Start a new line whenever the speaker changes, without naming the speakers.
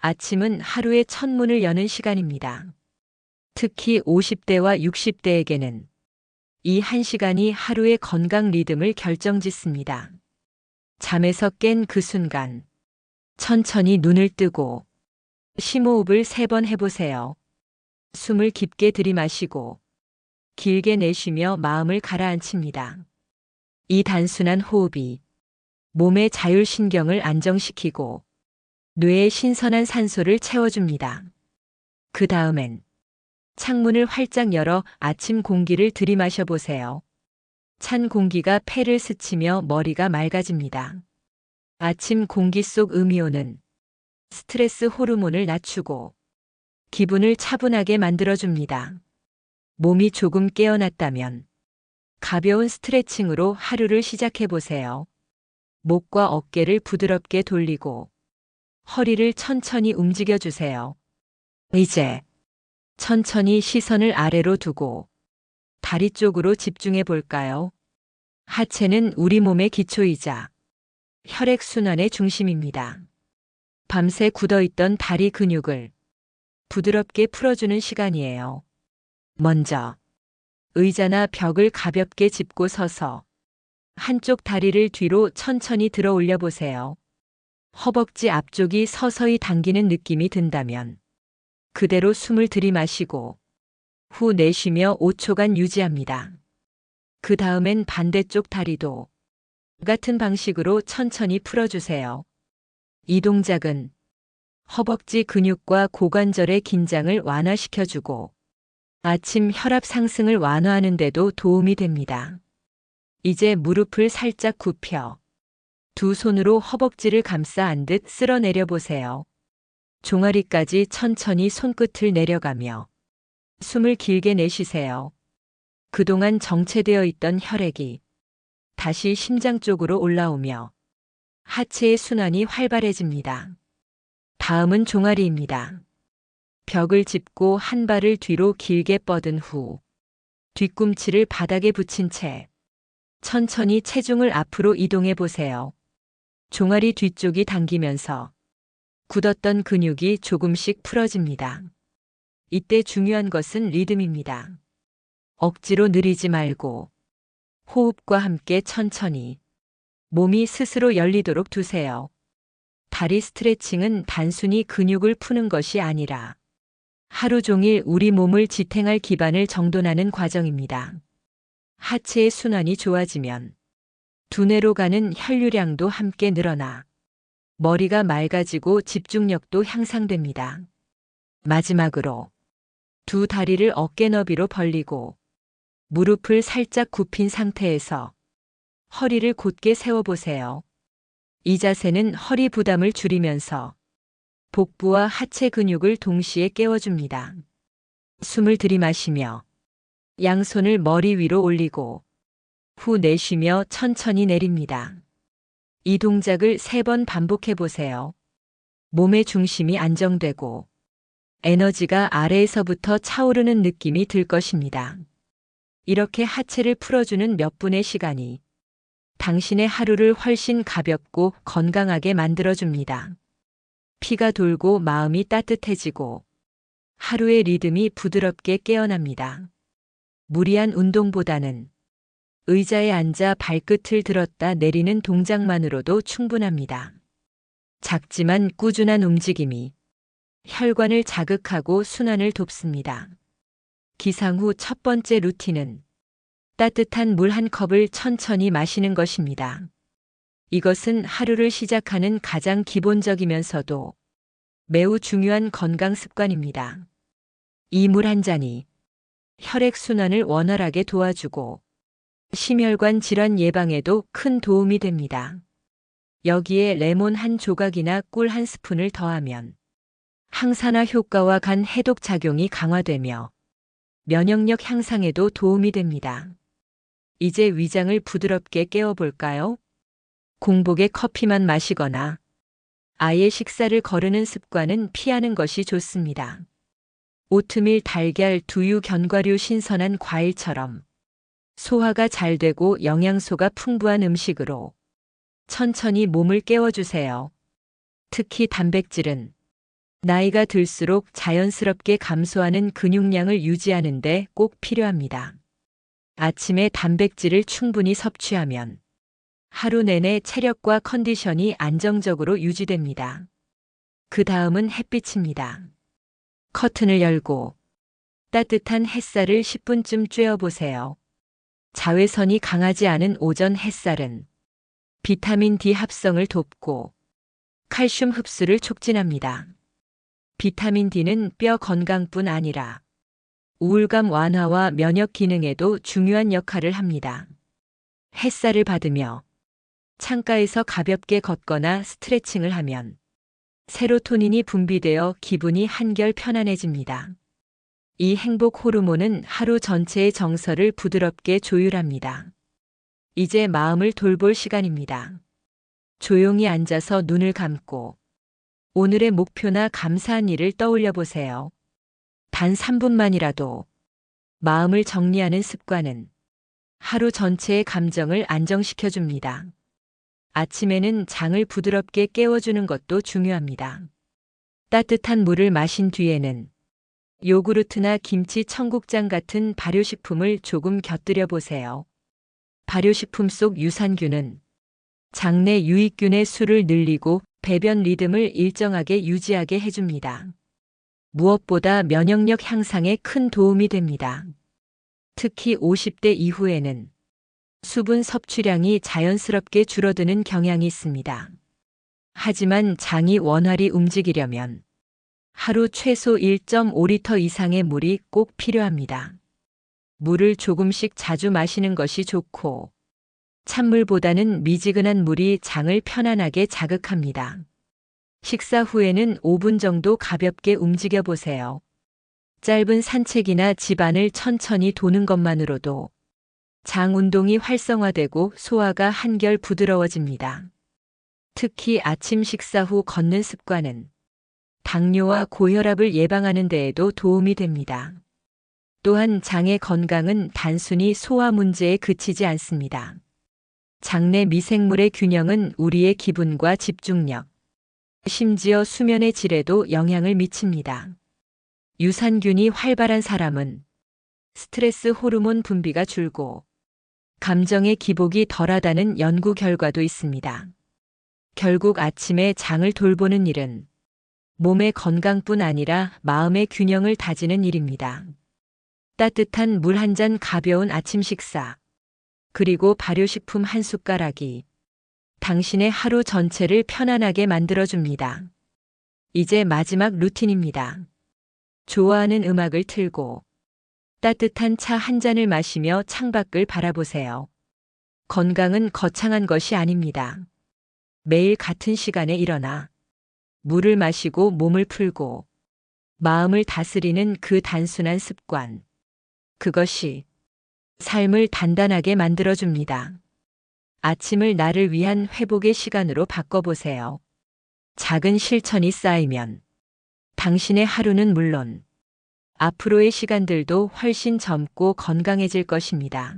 아침은 하루의 첫 문을 여는 시간입니다. 특히 50대와 60대에게는 이 한 시간이 하루의 건강 리듬을 결정짓습니다. 잠에서 깬 그 순간, 천천히 눈을 뜨고 심호흡을 3번 해보세요. 숨을 깊게 들이마시고 길게 내쉬며 마음을 가라앉힙니다. 이 단순한 호흡이 몸의 자율신경을 안정시키고 뇌에 신선한 산소를 채워줍니다. 그 다음엔 창문을 활짝 열어 아침 공기를 들이마셔 보세요. 찬 공기가 폐를 스치며 머리가 맑아집니다. 아침 공기 속 음이온은 스트레스 호르몬을 낮추고 기분을 차분하게 만들어줍니다. 몸이 조금 깨어났다면 가벼운 스트레칭으로 하루를 시작해 보세요. 목과 어깨를 부드럽게 돌리고 허리를 천천히 움직여 주세요. 이제 천천히 시선을 아래로 두고 다리 쪽으로 집중해 볼까요? 하체는 우리 몸의 기초이자 혈액순환의 중심입니다. 밤새 굳어있던 다리 근육을 부드럽게 풀어주는 시간이에요. 먼저 의자나 벽을 가볍게 짚고 서서 한쪽 다리를 뒤로 천천히 들어 올려 보세요. 허벅지 앞쪽이 서서히 당기는 느낌이 든다면 그대로 숨을 들이마시고 후 내쉬며 5초간 유지합니다. 그 다음엔 반대쪽 다리도 같은 방식으로 천천히 풀어주세요. 이 동작은 허벅지 근육과 고관절의 긴장을 완화시켜주고 아침 혈압 상승을 완화하는 데도 도움이 됩니다. 이제 무릎을 살짝 굽혀 두 손으로 허벅지를 감싸 안듯 쓸어내려 보세요. 종아리까지 천천히 손끝을 내려가며 숨을 길게 내쉬세요. 그동안 정체되어 있던 혈액이 다시 심장 쪽으로 올라오며 하체의 순환이 활발해집니다. 다음은 종아리입니다. 벽을 짚고 한 발을 뒤로 길게 뻗은 후 뒤꿈치를 바닥에 붙인 채 천천히 체중을 앞으로 이동해 보세요. 종아리 뒤쪽이 당기면서 굳었던 근육이 조금씩 풀어집니다. 이때 중요한 것은 리듬입니다. 억지로 느리지 말고 호흡과 함께 천천히 몸이 스스로 열리도록 두세요. 다리 스트레칭은 단순히 근육을 푸는 것이 아니라 하루 종일 우리 몸을 지탱할 기반을 정돈하는 과정입니다. 하체의 순환이 좋아지면 두뇌로 가는 혈류량도 함께 늘어나 머리가 맑아지고 집중력도 향상됩니다. 마지막으로 두 다리를 어깨 너비로 벌리고 무릎을 살짝 굽힌 상태에서 허리를 곧게 세워보세요. 이 자세는 허리 부담을 줄이면서 복부와 하체 근육을 동시에 깨워줍니다. 숨을 들이마시며 양손을 머리 위로 올리고 후 내쉬며 천천히 내립니다. 이 동작을 3번 반복해 보세요. 몸의 중심이 안정되고 에너지가 아래에서부터 차오르는 느낌이 들 것입니다. 이렇게 하체를 풀어주는 몇 분의 시간이 당신의 하루를 훨씬 가볍고 건강하게 만들어줍니다. 피가 돌고 마음이 따뜻해지고 하루의 리듬이 부드럽게 깨어납니다. 무리한 운동보다는 의자에 앉아 발끝을 들었다 내리는 동작만으로도 충분합니다. 작지만 꾸준한 움직임이 혈관을 자극하고 순환을 돕습니다. 기상 후 첫 번째 루틴은 따뜻한 물 한 컵을 천천히 마시는 것입니다. 이것은 하루를 시작하는 가장 기본적이면서도 매우 중요한 건강 습관입니다. 이 물 한 잔이 혈액순환을 원활하게 도와주고 심혈관 질환 예방에도 큰 도움이 됩니다. 여기에 레몬 한 조각이나 꿀 한 스푼을 더하면 항산화 효과와 간 해독 작용이 강화되며 면역력 향상에도 도움이 됩니다. 이제 위장을 부드럽게 깨워볼까요? 공복에 커피만 마시거나 아예 식사를 거르는 습관은 피하는 것이 좋습니다. 오트밀, 달걀, 두유, 견과류, 신선한 과일처럼 소화가 잘 되고 영양소가 풍부한 음식으로 천천히 몸을 깨워주세요. 특히 단백질은 나이가 들수록 자연스럽게 감소하는 근육량을 유지하는 데 꼭 필요합니다. 아침에 단백질을 충분히 섭취하면 하루 내내 체력과 컨디션이 안정적으로 유지됩니다. 그 다음은 햇빛입니다. 커튼을 열고 따뜻한 햇살을 10분쯤 쬐어보세요. 자외선이 강하지 않은 오전 햇살은 비타민 D 합성을 돕고 칼슘 흡수를 촉진합니다. 비타민 D는 뼈 건강뿐 아니라 우울감 완화와 면역 기능에도 중요한 역할을 합니다. 햇살을 받으며 창가에서 가볍게 걷거나 스트레칭을 하면 세로토닌이 분비되어 기분이 한결 편안해집니다. 이 행복 호르몬은 하루 전체의 정서를 부드럽게 조율합니다. 이제 마음을 돌볼 시간입니다. 조용히 앉아서 눈을 감고 오늘의 목표나 감사한 일을 떠올려 보세요. 단 3분만이라도 마음을 정리하는 습관은 하루 전체의 감정을 안정시켜 줍니다. 아침에는 장을 부드럽게 깨워주는 것도 중요합니다. 따뜻한 물을 마신 뒤에는 요구르트나 김치, 청국장 같은 발효식품을 조금 곁들여 보세요. 발효식품 속 유산균은 장내 유익균의 수를 늘리고 배변 리듬을 일정하게 유지하게 해줍니다. 무엇보다 면역력 향상에 큰 도움이 됩니다. 특히 50대 이후에는 수분 섭취량이 자연스럽게 줄어드는 경향이 있습니다. 하지만 장이 원활히 움직이려면 하루 최소 1.5리터 이상의 물이 꼭 필요합니다. 물을 조금씩 자주 마시는 것이 좋고 찬물보다는 미지근한 물이 장을 편안하게 자극합니다. 식사 후에는 5분 정도 가볍게 움직여 보세요. 짧은 산책이나 집안을 천천히 도는 것만으로도 장 운동이 활성화되고 소화가 한결 부드러워집니다. 특히 아침 식사 후 걷는 습관은 당뇨와 고혈압을 예방하는 데에도 도움이 됩니다. 또한 장의 건강은 단순히 소화 문제에 그치지 않습니다. 장내 미생물의 균형은 우리의 기분과 집중력, 심지어 수면의 질에도 영향을 미칩니다. 유산균이 활발한 사람은 스트레스 호르몬 분비가 줄고 감정의 기복이 덜하다는 연구 결과도 있습니다. 결국 아침에 장을 돌보는 일은 몸의 건강뿐 아니라 마음의 균형을 다지는 일입니다. 따뜻한 물 한 잔, 가벼운 아침 식사, 그리고 발효식품 한 숟가락이 당신의 하루 전체를 편안하게 만들어줍니다. 이제 마지막 루틴입니다. 좋아하는 음악을 틀고 따뜻한 차 한 잔을 마시며 창밖을 바라보세요. 건강은 거창한 것이 아닙니다. 매일 같은 시간에 일어나 물을 마시고 몸을 풀고 마음을 다스리는 그 단순한 습관. 그것이 삶을 단단하게 만들어줍니다. 아침을 나를 위한 회복의 시간으로 바꿔보세요. 작은 실천이 쌓이면 당신의 하루는 물론 앞으로의 시간들도 훨씬 젊고 건강해질 것입니다.